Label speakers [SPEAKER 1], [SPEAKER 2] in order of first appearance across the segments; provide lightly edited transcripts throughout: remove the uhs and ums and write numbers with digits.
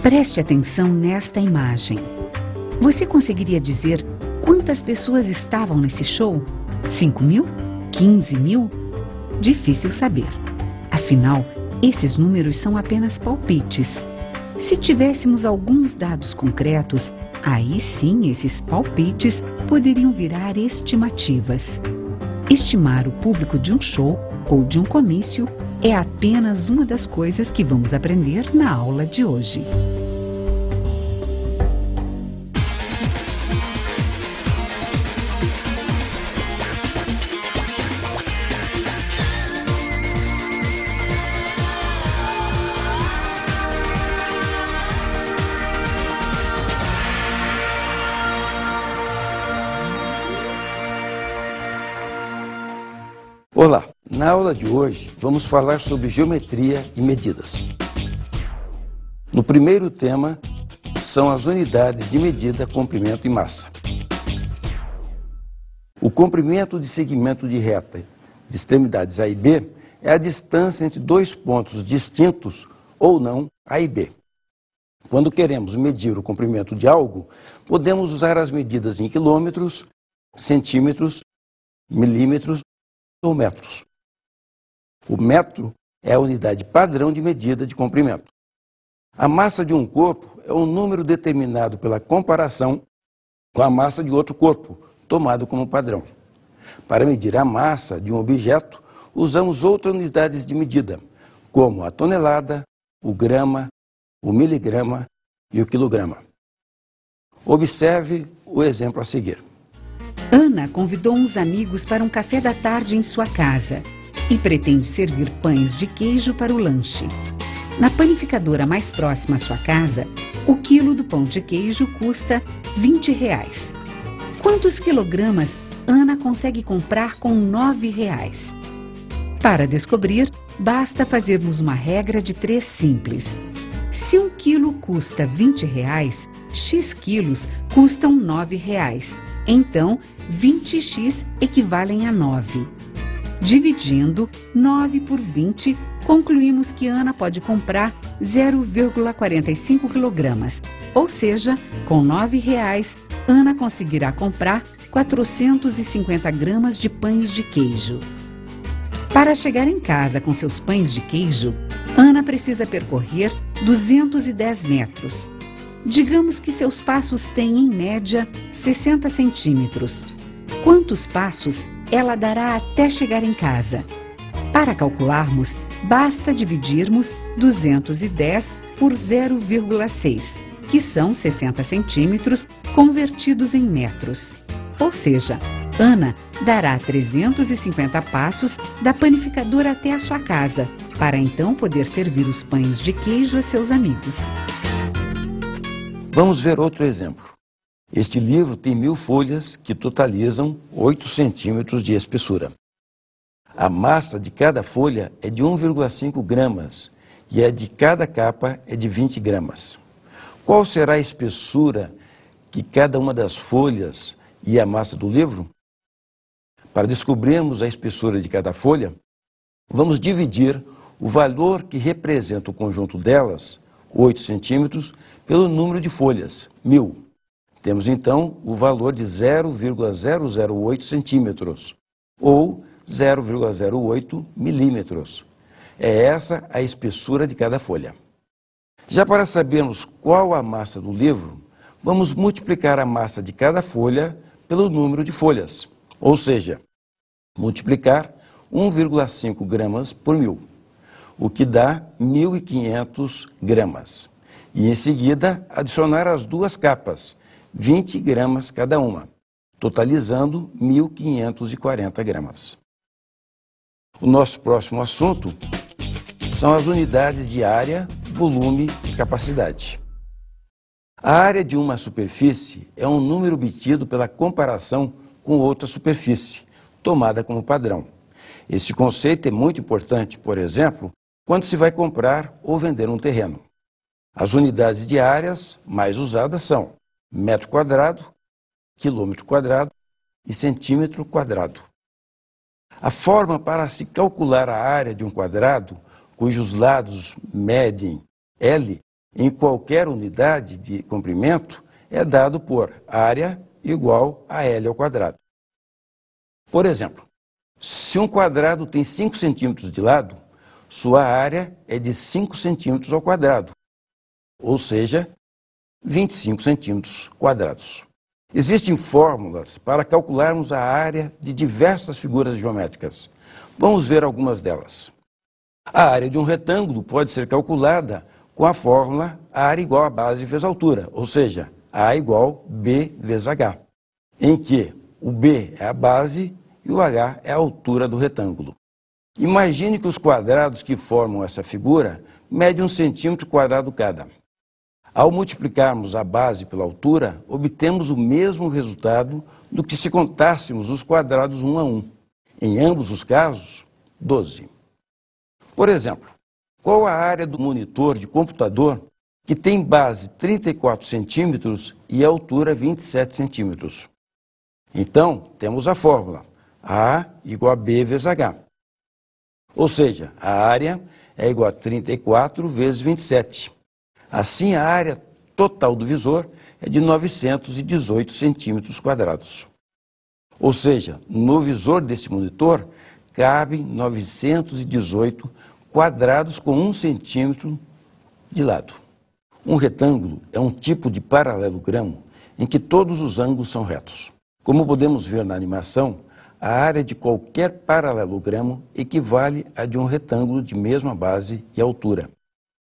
[SPEAKER 1] Preste atenção nesta imagem. Você conseguiria dizer quantas pessoas estavam nesse show? 5.000? 15.000? Difícil saber. Afinal, esses números são apenas palpites. Se tivéssemos alguns dados concretos, aí sim esses palpites poderiam virar estimativas. Estimar o público de um show ou de um comício é apenas uma das coisas que vamos aprender na aula de hoje.
[SPEAKER 2] Olá, na aula de hoje vamos falar sobre geometria e medidas. No primeiro tema são as unidades de medida, comprimento e massa. O comprimento de segmento de reta de extremidades A e B é a distância entre dois pontos distintos ou não A e B. Quando queremos medir o comprimento de algo, podemos usar as medidas em quilômetros, centímetros, milímetros ou metros. O metro é a unidade padrão de medida de comprimento. A massa de um corpo é um número determinado pela comparação com a massa de outro corpo, tomado como padrão. Para medir a massa de um objeto, usamos outras unidades de medida, como a tonelada, o grama, o miligrama e o quilograma. Observe o exemplo a seguir.
[SPEAKER 1] Ana convidou uns amigos para um café da tarde em sua casa e pretende servir pães de queijo para o lanche. Na panificadora mais próxima à sua casa, o quilo do pão de queijo custa R$20. Quantos quilogramas Ana consegue comprar com R$9? Para descobrir, basta fazermos uma regra de 3 simples. Se 1 quilo custa R$20, X quilos custam R$9. Então, 20x equivalem a 9. Dividindo 9 por 20, concluímos que Ana pode comprar 0,45 kg. Ou seja, com R$9, Ana conseguirá comprar 450 gramas de pães de queijo. Para chegar em casa com seus pães de queijo, Ana precisa percorrer 210 metros. Digamos que seus passos têm, em média, 60 centímetros. Quantos passos ela dará até chegar em casa? Para calcularmos, basta dividirmos 210 por 0,6, que são 60 centímetros convertidos em metros. Ou seja, Ana dará 350 passos da panificadora até a sua casa, para então poder servir os pães de queijo a seus amigos.
[SPEAKER 2] Vamos ver outro exemplo. Este livro tem 1000 folhas que totalizam 8 centímetros de espessura. A massa de cada folha é de 1,5 gramas e a de cada capa é de 20 gramas. Qual será a espessura que cada uma das folhas e a massa do livro? Para descobrirmos a espessura de cada folha, vamos dividir o valor que representa o conjunto delas, 8 centímetros, pelo número de folhas, 1000. Temos então o valor de 0,008 centímetros, ou 0,08 milímetros. É essa a espessura de cada folha. Já para sabermos qual a massa do livro, vamos multiplicar a massa de cada folha pelo número de folhas, ou seja, multiplicar 1,5 gramas por 1000. O que dá 1.500 gramas. E em seguida, adicionar as duas capas, 20 gramas cada uma, totalizando 1.540 gramas. O nosso próximo assunto são as unidades de área, volume e capacidade. A área de uma superfície é um número obtido pela comparação com outra superfície, tomada como padrão. Esse conceito é muito importante, por exemplo, quando se vai comprar ou vender um terreno. As unidades de áreas mais usadas são metro quadrado, quilômetro quadrado e centímetro quadrado. A forma para se calcular a área de um quadrado, cujos lados medem L, em qualquer unidade de comprimento é dado por área igual a L ao quadrado. Por exemplo, se um quadrado tem 5 centímetros de lado, sua área é de 5 centímetros ao quadrado, ou seja, 25 centímetros quadrados. Existem fórmulas para calcularmos a área de diversas figuras geométricas. Vamos ver algumas delas. A área de um retângulo pode ser calculada com a fórmula área igual a base vezes altura, ou seja, A igual B vezes H, em que o B é a base e o H é a altura do retângulo. Imagine que os quadrados que formam essa figura medem 1 centímetro quadrado cada. Ao multiplicarmos a base pela altura, obtemos o mesmo resultado do que se contássemos os quadrados um a um. Em ambos os casos, 12. Por exemplo, qual a área do monitor de computador que tem base 34 centímetros e altura 27 centímetros? Então, temos a fórmula A igual a B vezes H. Ou seja, a área é igual a 34 vezes 27. Assim, a área total do visor é de 918 centímetros quadrados. Ou seja, no visor desse monitor cabem 918 quadrados com 1 centímetro de lado. Um retângulo é um tipo de paralelogramo em que todos os ângulos são retos. Como podemos ver na animação, a área de qualquer paralelogramo equivale à de um retângulo de mesma base e altura.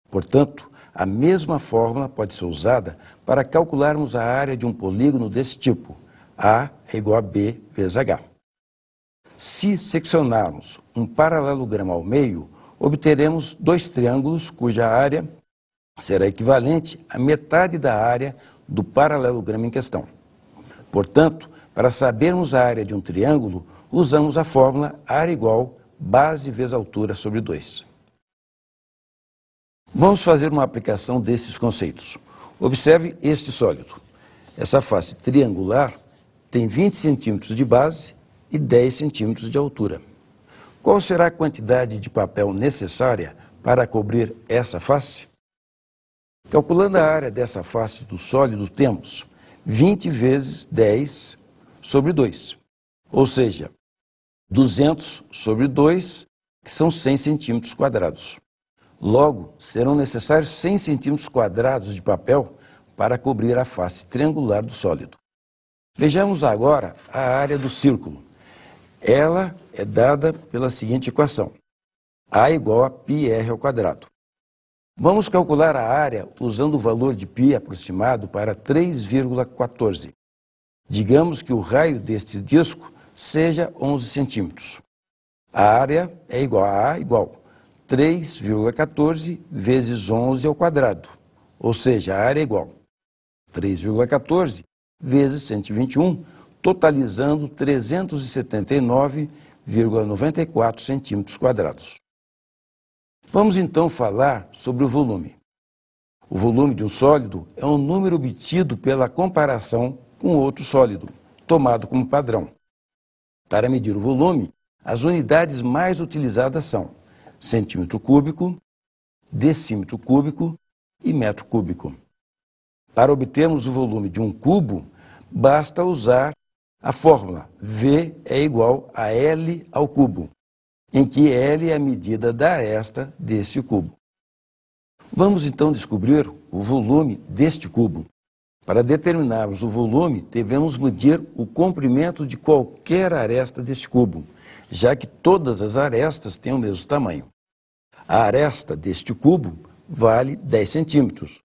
[SPEAKER 2] Portanto, a mesma fórmula pode ser usada para calcularmos a área de um polígono desse tipo. A é igual a B vezes H. Se seccionarmos um paralelogramo ao meio, obteremos 2 triângulos cuja área será equivalente à metade da área do paralelogramo em questão. Portanto, para sabermos a área de um triângulo, usamos a fórmula área igual base vezes altura sobre 2. Vamos fazer uma aplicação desses conceitos. Observe este sólido. Essa face triangular tem 20 centímetros de base e 10 centímetros de altura. Qual será a quantidade de papel necessária para cobrir essa face? Calculando a área dessa face do sólido, temos 20 vezes 10 sobre 2, ou seja, 200 sobre 2, que são 100 centímetros quadrados. Logo, serão necessários 100 centímetros quadrados de papel para cobrir a face triangular do sólido. Vejamos agora a área do círculo. Ela é dada pela seguinte equação: A igual a πr ao quadrado. Vamos calcular a área usando o valor de π aproximado para 3,14. Digamos que o raio deste disco seja 11 centímetros. A área é igual a A igual 3,14 vezes 11 ao quadrado, ou seja, a área é igual 3,14 vezes 121, totalizando 379,94 centímetros quadrados. Vamos então falar sobre o volume. O volume de um sólido é um número obtido pela comparação com outro sólido, tomado como padrão. Para medir o volume, as unidades mais utilizadas são centímetro cúbico, decímetro cúbico e metro cúbico. Para obtermos o volume de um cubo, basta usar a fórmula V é igual a L ao cubo, em que L é a medida da aresta desse cubo. Vamos então descobrir o volume deste cubo. Para determinarmos o volume, devemos medir o comprimento de qualquer aresta desse cubo, já que todas as arestas têm o mesmo tamanho. A aresta deste cubo vale 10 centímetros.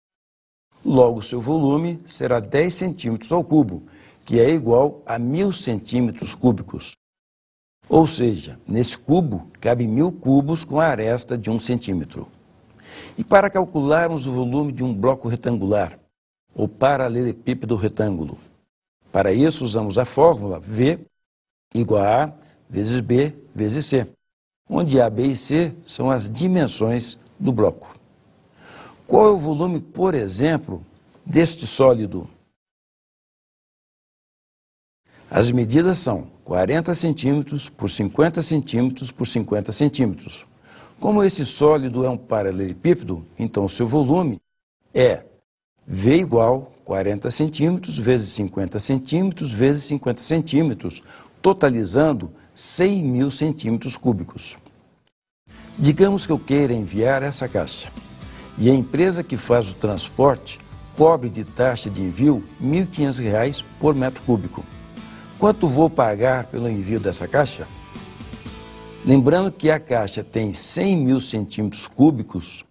[SPEAKER 2] Logo, seu volume será 10 centímetros ao cubo, que é igual a 1000 centímetros cúbicos. Ou seja, nesse cubo cabe 1000 cubos com a aresta de 1 centímetro. E para calcularmos o volume de um bloco retangular, ou paralelepípedo retângulo, para isso usamos a fórmula V igual a A vezes B vezes C, onde A, B e C são as dimensões do bloco. Qual é o volume, por exemplo, deste sólido? As medidas são 40 centímetros por 50 centímetros por 50 centímetros. Como esse sólido é um paralelepípedo, então seu volume é V igual 40 centímetros vezes 50 centímetros vezes 50 centímetros, totalizando 100 mil centímetros cúbicos. Digamos que eu queira enviar essa caixa e a empresa que faz o transporte cobre de taxa de envio R$ 1.500 por metro cúbico. Quanto vou pagar pelo envio dessa caixa? Lembrando que a caixa tem 100 mil centímetros cúbicos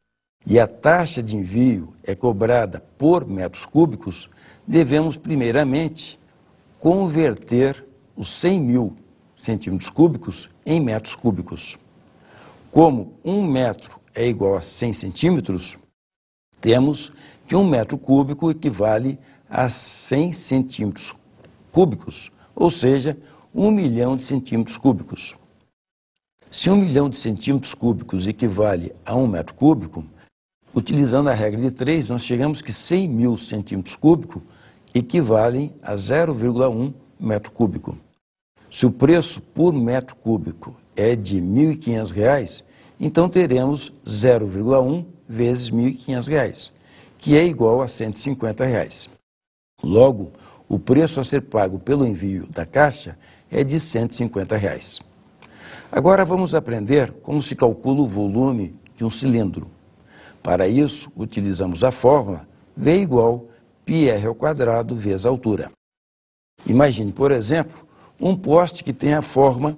[SPEAKER 2] e a taxa de envio é cobrada por metros cúbicos, devemos primeiramente converter os 100 mil centímetros cúbicos em metros cúbicos. Como 1 metro é igual a 100 centímetros, temos que 1 metro cúbico equivale a 100 centímetros cúbicos, ou seja, 1 milhão de centímetros cúbicos. Se 1 milhão de centímetros cúbicos equivale a 1 metro cúbico, utilizando a regra de 3, nós chegamos que 100 mil centímetros cúbicos equivalem a 0,1 metro cúbico. Se o preço por metro cúbico é de R$ 1.500, então teremos 0,1 vezes R$ 1.500, que é igual a R$ 150. Logo, o preço a ser pago pelo envio da caixa é de R$ 150. Agora vamos aprender como se calcula o volume de um cilindro. Para isso, utilizamos a fórmula V igual πr² vezes a altura. Imagine, por exemplo, um poste que tem a forma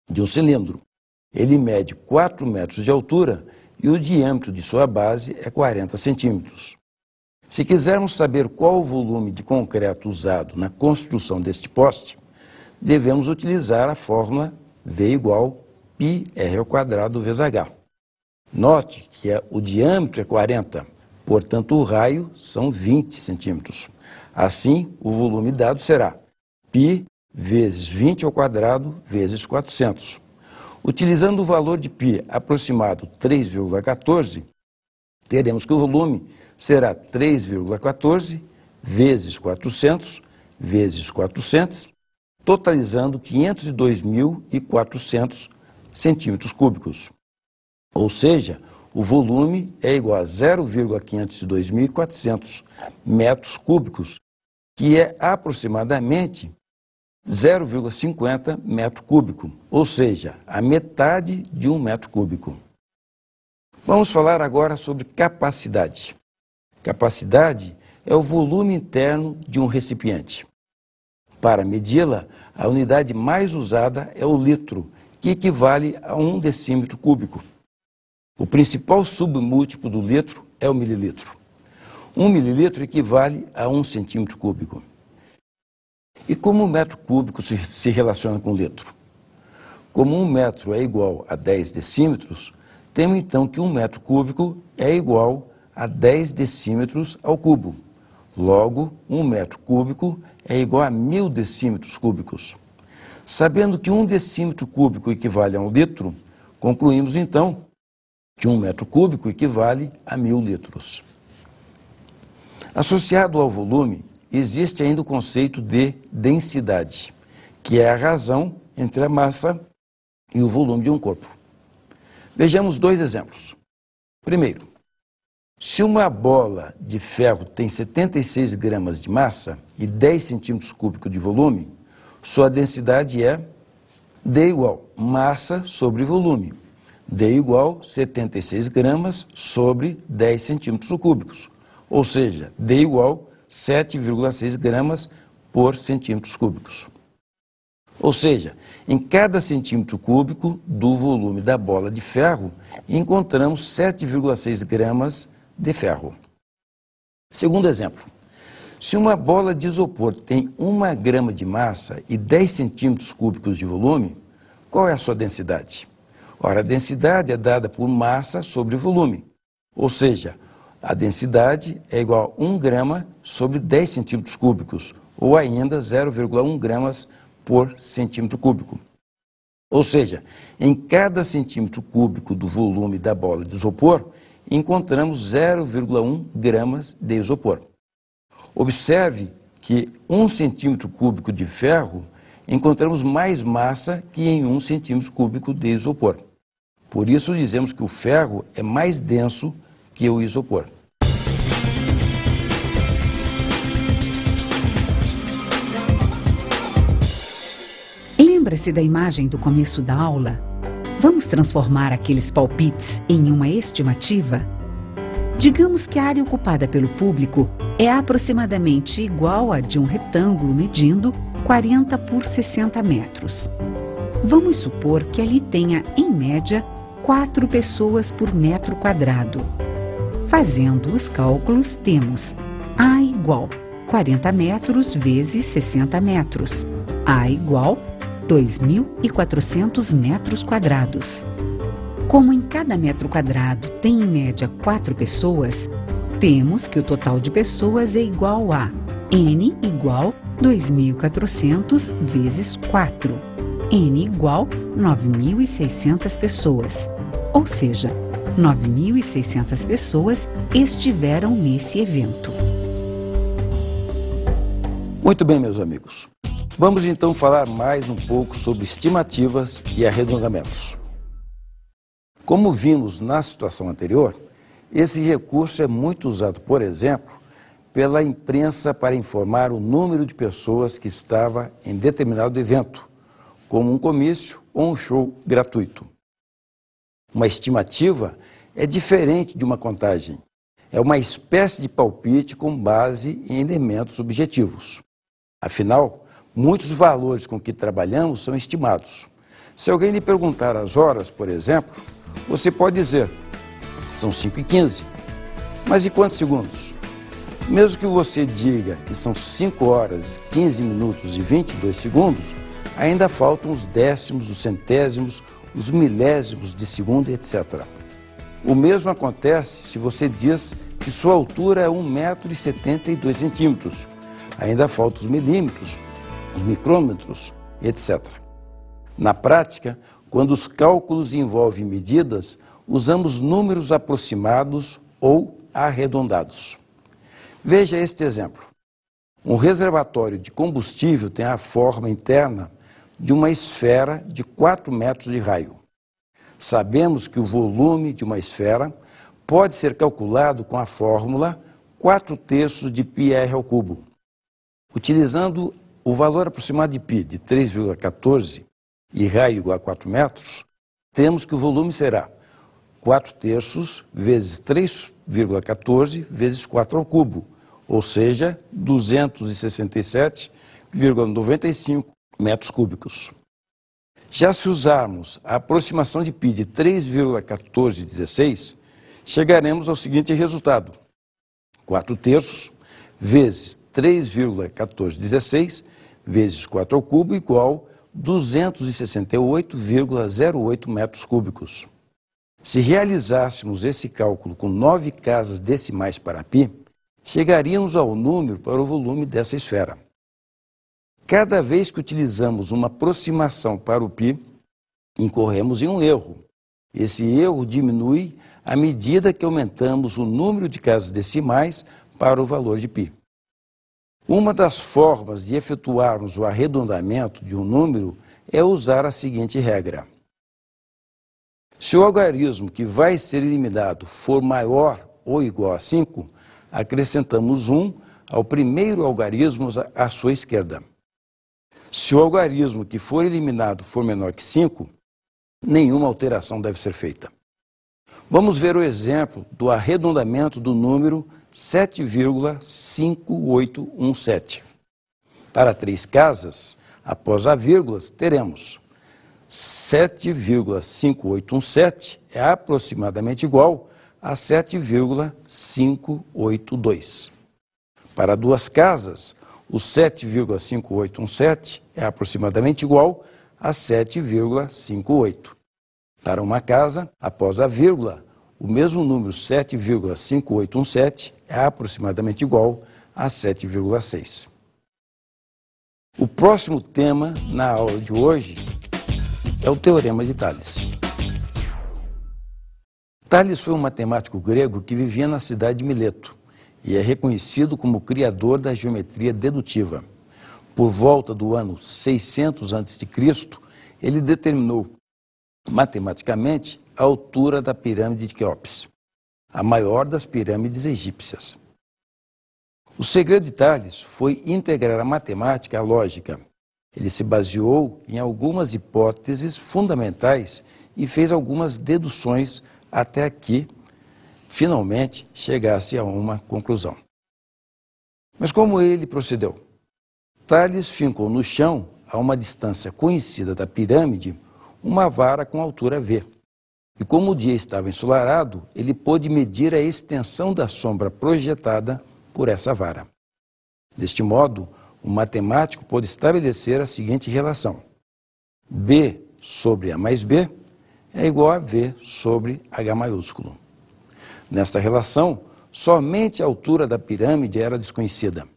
[SPEAKER 2] de um cilindro. Ele mede 4 metros de altura e o diâmetro de sua base é 40 centímetros. Se quisermos saber qual o volume de concreto usado na construção deste poste, devemos utilizar a fórmula V igual πr² vezes h. Note que o diâmetro é 40, portanto o raio são 20 centímetros. Assim, o volume dado será π vezes 20² vezes 400. Utilizando o valor de π aproximado 3,14, teremos que o volume será 3,14 vezes 400 vezes 400, totalizando 502.400 centímetros cúbicos. Ou seja, o volume é igual a 0,502.400 metros cúbicos, que é aproximadamente 0,50 metro cúbico, ou seja, a metade de 1 metro cúbico. Vamos falar agora sobre capacidade. Capacidade é o volume interno de um recipiente. Para medi-la, a unidade mais usada é o litro, que equivale a 1 decímetro cúbico. O principal submúltiplo do litro é o mililitro. 1 mililitro equivale a 1 centímetro cúbico. E como o metro cúbico se relaciona com o litro? Como 1 metro é igual a 10 decímetros, temos então que 1 metro cúbico é igual a 10 decímetros ao cubo. Logo, 1 metro cúbico é igual a 1.000 decímetros cúbicos. Sabendo que 1 decímetro cúbico equivale a 1 litro, concluímos então que 1 metro cúbico equivale a 1.000 litros. Associado ao volume, existe ainda o conceito de densidade, que é a razão entre a massa e o volume de um corpo. Vejamos 2 exemplos. Primeiro, se uma bola de ferro tem 76 gramas de massa e 10 centímetros cúbicos de volume, sua densidade é D igual massa sobre volume. D igual 76 gramas sobre 10 centímetros cúbicos, ou seja, D igual 7,6 gramas por centímetros cúbicos. Ou seja, em cada centímetro cúbico do volume da bola de ferro, encontramos 7,6 gramas de ferro. Segundo exemplo, se uma bola de isopor tem 1 grama de massa e 10 centímetros cúbicos de volume, qual é a sua densidade? Ora, a densidade é dada por massa sobre volume, ou seja, a densidade é igual a 1 grama sobre 10 centímetros cúbicos, ou ainda 0,1 gramas por centímetro cúbico. Ou seja, em cada centímetro cúbico do volume da bola de isopor, encontramos 0,1 gramas de isopor. Observe que 1 centímetro cúbico de ferro encontramos mais massa que em 1 centímetro cúbico de isopor. Por isso dizemos que o ferro é mais denso que o isopor.
[SPEAKER 1] Lembra-se da imagem do começo da aula? Vamos transformar aqueles palpites em uma estimativa? Digamos que a área ocupada pelo público é aproximadamente igual à de um retângulo medindo 40 por 60 metros. Vamos supor que ali tenha, em média, 4 pessoas por metro quadrado. Fazendo os cálculos, temos A igual 40 metros vezes 60 metros. A igual 2.400 metros quadrados. Como em cada metro quadrado tem em média 4 pessoas, temos que o total de pessoas é igual a N igual 2.400 vezes 4. N igual 9.600 pessoas. Ou seja, 9.600 pessoas estiveram nesse evento.
[SPEAKER 2] Muito bem, meus amigos. Vamos então falar mais um pouco sobre estimativas e arredondamentos. Como vimos na situação anterior, esse recurso é muito usado, por exemplo, pela imprensa para informar o número de pessoas que estava em determinado evento, como um comício ou um show gratuito. Uma estimativa é diferente de uma contagem. É uma espécie de palpite com base em elementos objetivos. Afinal, muitos valores com que trabalhamos são estimados. Se alguém lhe perguntar as horas, por exemplo, você pode dizer, são 5h15. Mas e quantos segundos? Mesmo que você diga que são 5 horas, 15 minutos e 22 segundos, ainda faltam os décimos, os centésimos, os milésimos de segundo, etc. O mesmo acontece se você diz que sua altura é 1,72 m. Ainda faltam os milímetros, os micrômetros, etc. Na prática, quando os cálculos envolvem medidas, usamos números aproximados ou arredondados. Veja este exemplo. Um reservatório de combustível tem a forma interna de uma esfera de 4 metros de raio. Sabemos que o volume de uma esfera pode ser calculado com a fórmula 4/3 de πr ao cubo. Utilizando o valor aproximado de π de 3,14 e raio igual a 4 metros, temos que o volume será 4/3 vezes 3,14 vezes 4 ao cubo, ou seja, 267,95 metros cúbicos. Já se usarmos a aproximação de π de 3,1416, chegaremos ao seguinte resultado: 4/3 vezes 3,1416 vezes 4 ao cubo igual 268,08 metros cúbicos. Se realizássemos esse cálculo com 9 casas decimais para π, chegaríamos ao número para o volume dessa esfera. Cada vez que utilizamos uma aproximação para o π, incorremos em um erro. Esse erro diminui à medida que aumentamos o número de casas decimais para o valor de π. Uma das formas de efetuarmos o arredondamento de um número é usar a seguinte regra. Se o algarismo que vai ser eliminado for maior ou igual a 5, acrescentamos 1 ao primeiro algarismo à sua esquerda. Se o algarismo que for eliminado for menor que 5, nenhuma alteração deve ser feita. Vamos ver o exemplo do arredondamento do número 7,5817. Para 3 casas, após a vírgula, teremos 7,5817 é aproximadamente igual a 7,582. Para 2 casas, o 7,5817 é aproximadamente igual a 7,58. Para uma casa, após a vírgula, o mesmo número 7,5817 é aproximadamente igual a 7,6. O próximo tema na aula de hoje é o Teorema de Tales. Tales foi um matemático grego que vivia na cidade de Mileto e é reconhecido como o criador da geometria dedutiva. Por volta do ano 600 a.C., ele determinou matematicamente a altura da pirâmide de Quéops, a maior das pirâmides egípcias. O segredo de Tales foi integrar a matemática à lógica, Ele se baseou em algumas hipóteses fundamentais e fez algumas deduções até que, finalmente, chegasse a uma conclusão. Mas como ele procedeu? Tales fincou no chão, a uma distância conhecida da pirâmide, uma vara com altura V. E como o dia estava ensolarado, ele pôde medir a extensão da sombra projetada por essa vara. Deste modo, o matemático pôde estabelecer a seguinte relação: B sobre A mais B é igual a V sobre H maiúsculo. Nesta relação, somente a altura da pirâmide era desconhecida.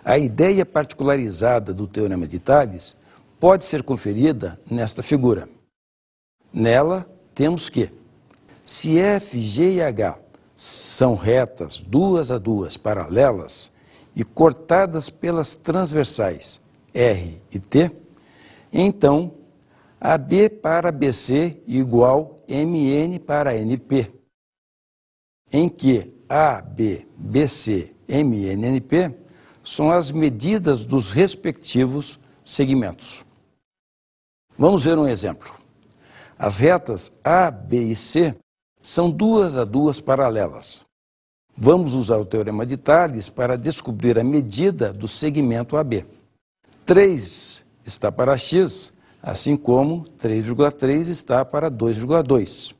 [SPEAKER 2] A ideia particularizada do Teorema de Tales pode ser conferida nesta figura. Nela, temos que, se F, G e H são retas duas a duas paralelas e cortadas pelas transversais R e T, então AB para BC igual MN para NP, em que AB, BC, MN, NP são as medidas dos respectivos segmentos. Vamos ver um exemplo. As retas A, B e C são duas a duas paralelas. Vamos usar o Teorema de Tales para descobrir a medida do segmento AB. 3 está para X, assim como 3,3 está para 2,2.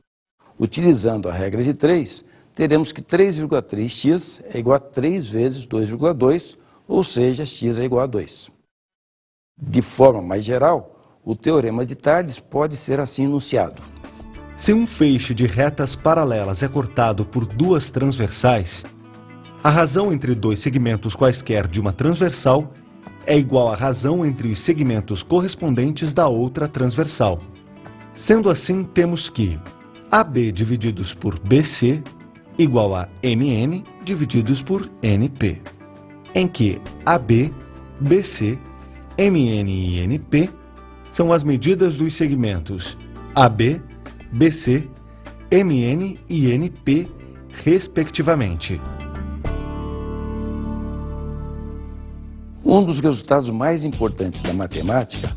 [SPEAKER 2] Utilizando a regra de 3, teremos que 3,3x é igual a 3 vezes 2,2, ou seja, x é igual a 2. De forma mais geral, o Teorema de Tales pode ser assim enunciado.
[SPEAKER 3] Se um feixe de retas paralelas é cortado por duas transversais, a razão entre dois segmentos quaisquer de uma transversal é igual à razão entre os segmentos correspondentes da outra transversal. Sendo assim, temos que AB divididos por BC igual a MN divididos por NP, em que AB, BC, MN e NP são as medidas dos segmentos AB, BC, MN e NP, respectivamente.
[SPEAKER 2] Um dos resultados mais importantes da matemática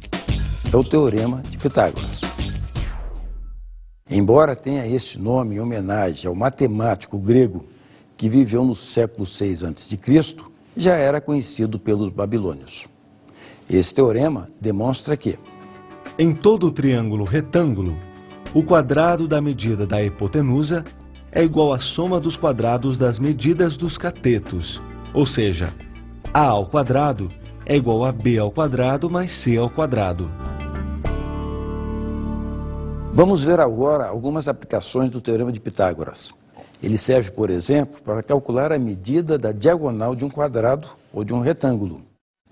[SPEAKER 2] é o Teorema de Pitágoras. Embora tenha esse nome em homenagem ao matemático grego que viveu no século VI a.C., já era conhecido pelos babilônios. Esse teorema demonstra que,
[SPEAKER 3] em todo o triângulo retângulo, o quadrado da medida da hipotenusa é igual à soma dos quadrados das medidas dos catetos, ou seja, A ao quadrado é igual a B ao quadrado mais C ao quadrado.
[SPEAKER 2] Vamos ver agora algumas aplicações do Teorema de Pitágoras. Ele serve, por exemplo, para calcular a medida da diagonal de um quadrado ou de um retângulo.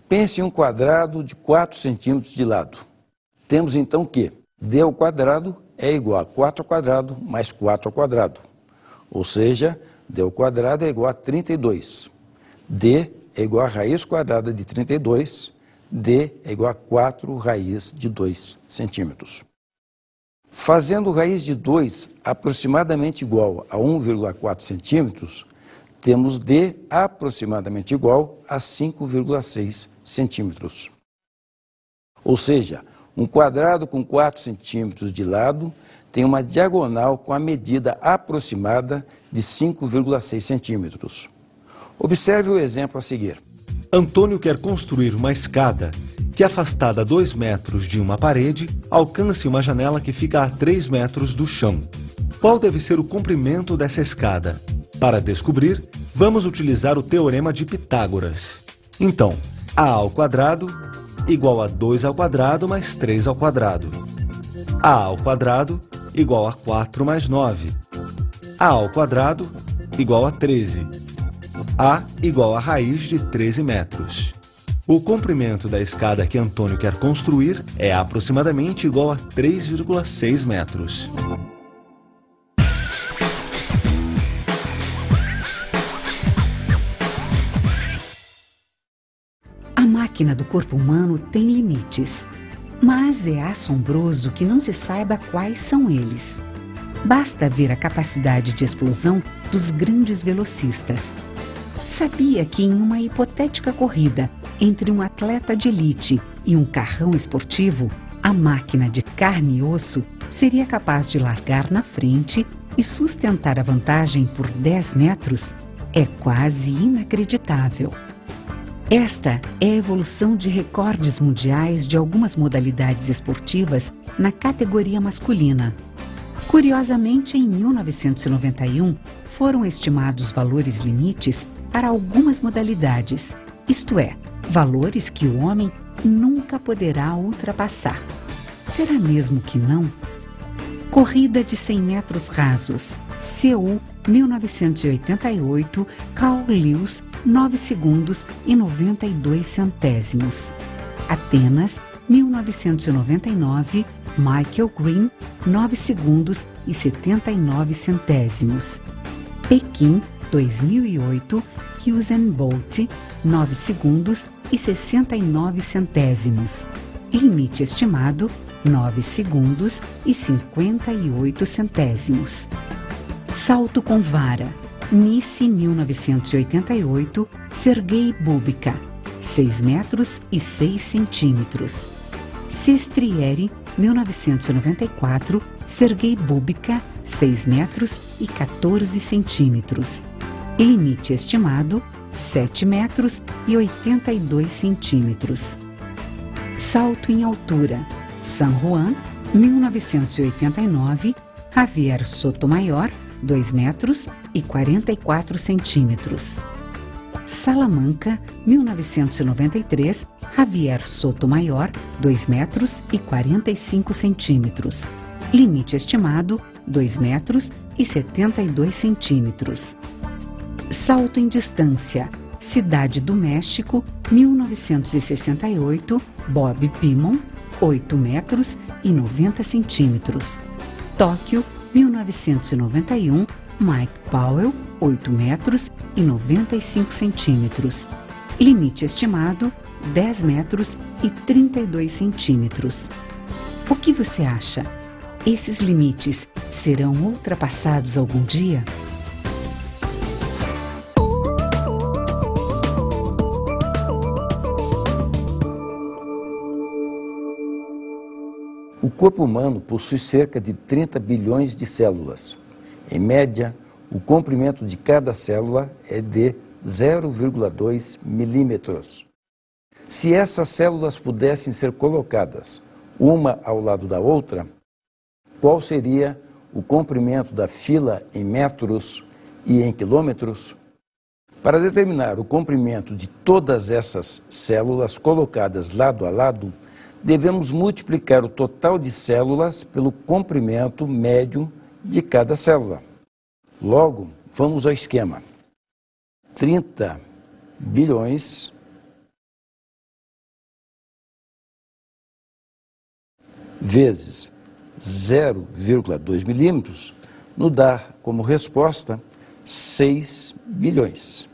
[SPEAKER 2] Pense em um quadrado de 4 centímetros de lado. Temos então que D ao quadrado é igual a 4 ao quadrado mais 4 ao quadrado. Ou seja, D ao quadrado é igual a 32. D é igual a raiz quadrada de 32. D é igual a 4 raiz de 2 centímetros. Fazendo raiz de 2 aproximadamente igual a 1,4 centímetros, temos D aproximadamente igual a 5,6 centímetros. Ou seja, um quadrado com 4 centímetros de lado tem uma diagonal com a medida aproximada de 5,6 centímetros. Observe o exemplo a seguir.
[SPEAKER 3] Antônio quer construir uma escada que, afastada 2 metros de uma parede, alcance uma janela que fica a 3 metros do chão. Qual deve ser o comprimento dessa escada? Para descobrir, vamos utilizar o Teorema de Pitágoras. Então, A ao quadrado igual a 2 ao quadrado mais 3 ao quadrado. A ao quadrado igual a 4 mais 9. A ao quadrado igual a 13. A igual a raiz de 13 metros. O comprimento da escada que Antônio quer construir é aproximadamente igual a 3,6 metros.
[SPEAKER 1] A máquina do corpo humano tem limites, mas é assombroso que não se saiba quais são eles. Basta ver a capacidade de explosão dos grandes velocistas. Sabia que em uma hipotética corrida, Entre um atleta de elite e um carrão esportivo, a máquina de carne e osso seria capaz de largar na frente e sustentar a vantagem por 10 metros? É quase inacreditável. Esta é a evolução de recordes mundiais de algumas modalidades esportivas na categoria masculina. Curiosamente, em 1991, foram estimados valores limites para algumas modalidades, isto é, valores que o homem nunca poderá ultrapassar. Será mesmo que não? Corrida de 100 metros rasos, Seul, 1988, Carl Lewis, 9 segundos e 92 centésimos. Atenas, 1999, Michael Green, 9 segundos e 79 centésimos. Pequim, 2008, Usain Bolt, 9 segundos e 69 centésimos. Limite estimado, 9 segundos e 58 centésimos. Salto com vara, Nice, 1988, Sergei Bubka, 6 metros e 6 centímetros. Sestriere, 1994, Sergei Bubka, 6 metros e 14 centímetros. Limite estimado, 7 metros e 82 centímetros. Salto em altura, San Juan, 1989, Javier Sotomayor, 2 metros e 44 centímetros. Salamanca, 1993, Javier Sotomayor, 2 metros e 45 centímetros. Limite estimado, 2 metros e 72 centímetros. Salto em distância, Cidade do México, 1968, Bob Beamon, 8 metros e 90 centímetros. Tóquio, 1991, Mike Powell, 8 metros e 95 centímetros. Limite estimado, 10 metros e 32 centímetros. O que você acha? Esses limites serão ultrapassados algum dia?
[SPEAKER 2] O corpo humano possui cerca de 30 bilhões de células. Em média, o comprimento de cada célula é de 0,2 milímetros. Se essas células pudessem ser colocadas uma ao lado da outra, qual seria o comprimento da fila em metros e em quilômetros? Para determinar o comprimento de todas essas células colocadas lado a lado, devemos multiplicar o total de células pelo comprimento médio de cada célula. Logo, vamos ao esquema. 30 bilhões vezes 0,2 milímetros nos dá como resposta 6 bilhões.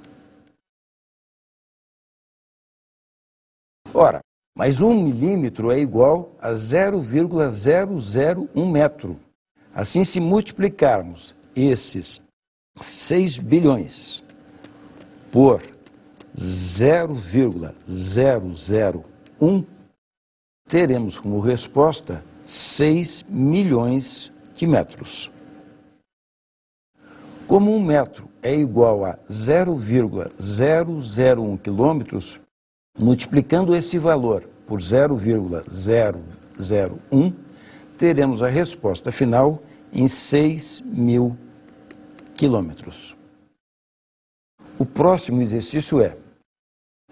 [SPEAKER 2] Ora, mas 1 milímetro é igual a 0,001 metro. Assim, se multiplicarmos esses 6 bilhões por 0,001, teremos como resposta 6 milhões de metros. Como 1 metro é igual a 0,001 quilômetros, multiplicando esse valor por 0,001, teremos a resposta final em 6.000 quilômetros. O próximo exercício é: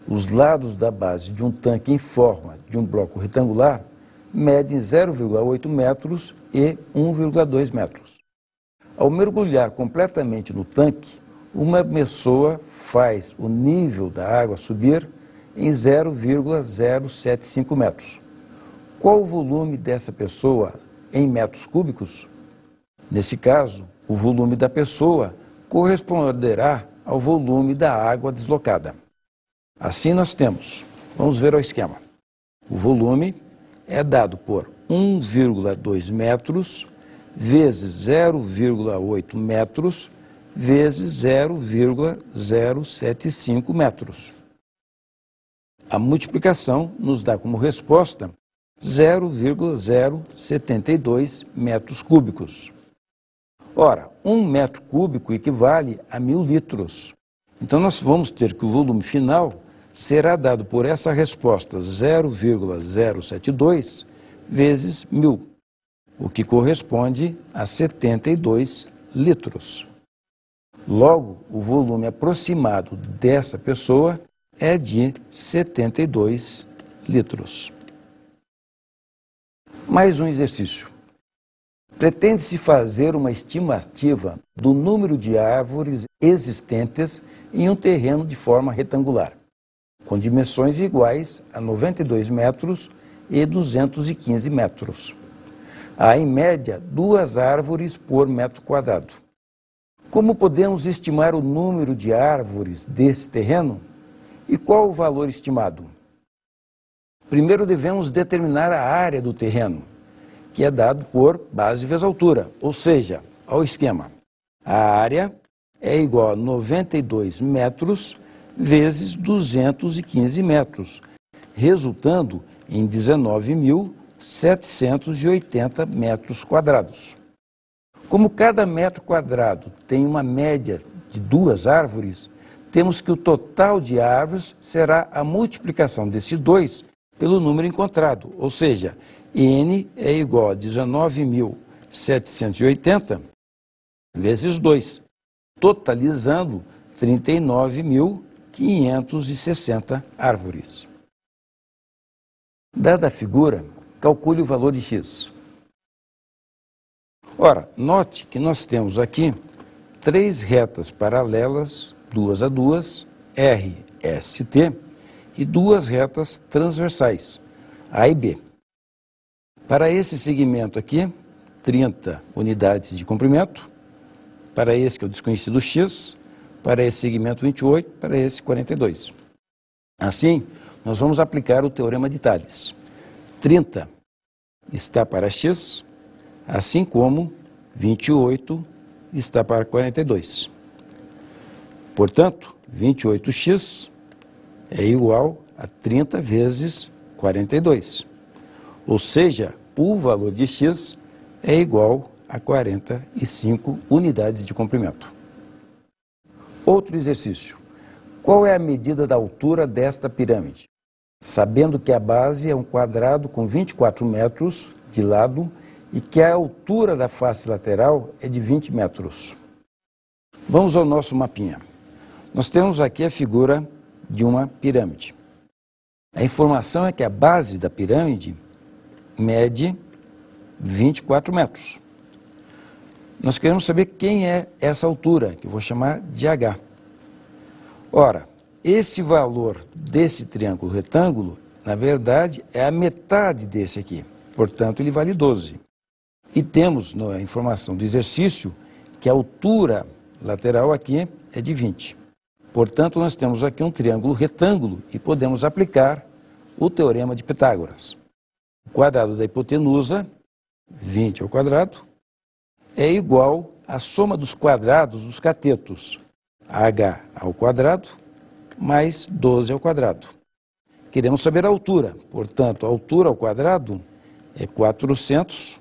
[SPEAKER 2] os lados da base de um tanque em forma de um bloco retangular medem 0,8 metros e 1,2 metros. Ao mergulhar completamente no tanque, uma pessoa faz o nível da água subir em 0,075 metros. Qual o volume dessa pessoa em metros cúbicos? Nesse caso, o volume da pessoa corresponderá ao volume da água deslocada. Assim nós temos, vamos ver o esquema. O volume é dado por 1,2 metros vezes 0,8 metros vezes 0,075 metros. A multiplicação nos dá como resposta 0,072 metros cúbicos. Ora, 1 metro cúbico equivale a 1000 litros. Então, nós vamos ter que o volume final será dado por essa resposta 0,072 vezes 1000, o que corresponde a 72 litros. Logo, o volume aproximado dessa pessoa é de 72 litros. Mais um exercício. Pretende-se fazer uma estimativa do número de árvores existentes em um terreno de forma retangular, com dimensões iguais a 92 metros e 215 metros. Há, em média, 2 árvores por metro quadrado. Como podemos estimar o número de árvores desse terreno? E qual o valor estimado? Primeiro devemos determinar a área do terreno, que é dado por base vezes altura, ou seja, ao esquema. A área é igual a 92 metros vezes 215 metros, resultando em 19.780 metros quadrados. Como cada metro quadrado tem uma média de 2 árvores, temos que o total de árvores será a multiplicação desse 2 pelo número encontrado, ou seja, N é igual a 19.780 vezes 2, totalizando 39.560 árvores. Dada a figura, calcule o valor de x. Ora, note que nós temos aqui 3 retas paralelas, 2 a 2, R, S, T, e 2 retas transversais, A e B. Para esse segmento aqui, 30 unidades de comprimento, para esse que é o desconhecido x, para esse segmento 28, para esse 42. Assim, nós vamos aplicar o teorema de Tales. 30 está para x, assim como 28 está para 42. Portanto, 28x é igual a 30 vezes 42. Ou seja, o valor de x é igual a 45 unidades de comprimento. Outro exercício. Qual é a medida da altura desta pirâmide? Sabendo que a base é um quadrado com 24 metros de lado e que a altura da face lateral é de 20 metros. Vamos ao nosso mapinha. Nós temos aqui a figura de uma pirâmide. A informação é que a base da pirâmide mede 24 metros. Nós queremos saber quem é essa altura, que eu vou chamar de H. Ora, esse valor desse triângulo retângulo, na verdade, é a metade desse aqui. Portanto, ele vale 12. E temos na informação do exercício que a altura lateral aqui é de 20. Portanto, nós temos aqui um triângulo retângulo e podemos aplicar o teorema de Pitágoras. O quadrado da hipotenusa, 20 ao quadrado, é igual à soma dos quadrados dos catetos, h ao quadrado mais 12 ao quadrado. Queremos saber a altura, portanto, a altura ao quadrado é 400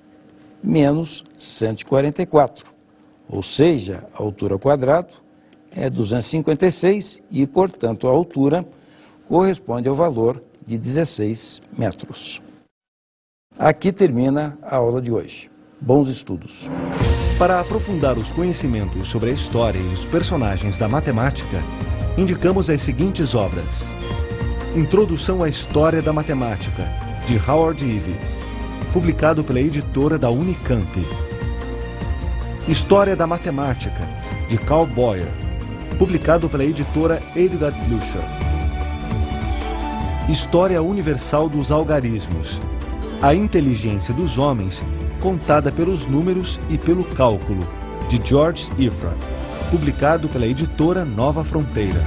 [SPEAKER 2] menos 144, ou seja, a altura ao quadrado é 256 e, portanto, a altura corresponde ao valor de 16 metros. Aqui termina a aula de hoje. Bons estudos!
[SPEAKER 3] Para aprofundar os conhecimentos sobre a história e os personagens da matemática, indicamos as seguintes obras. Introdução à História da Matemática, de Howard Ives, publicado pela editora da Unicamp. História da Matemática, de Carl Boyer, publicado pela editora Edgar Blucher. História Universal dos Algarismos, a inteligência dos homens contada pelos números e pelo cálculo, de George Ifrah, publicado pela editora Nova Fronteira.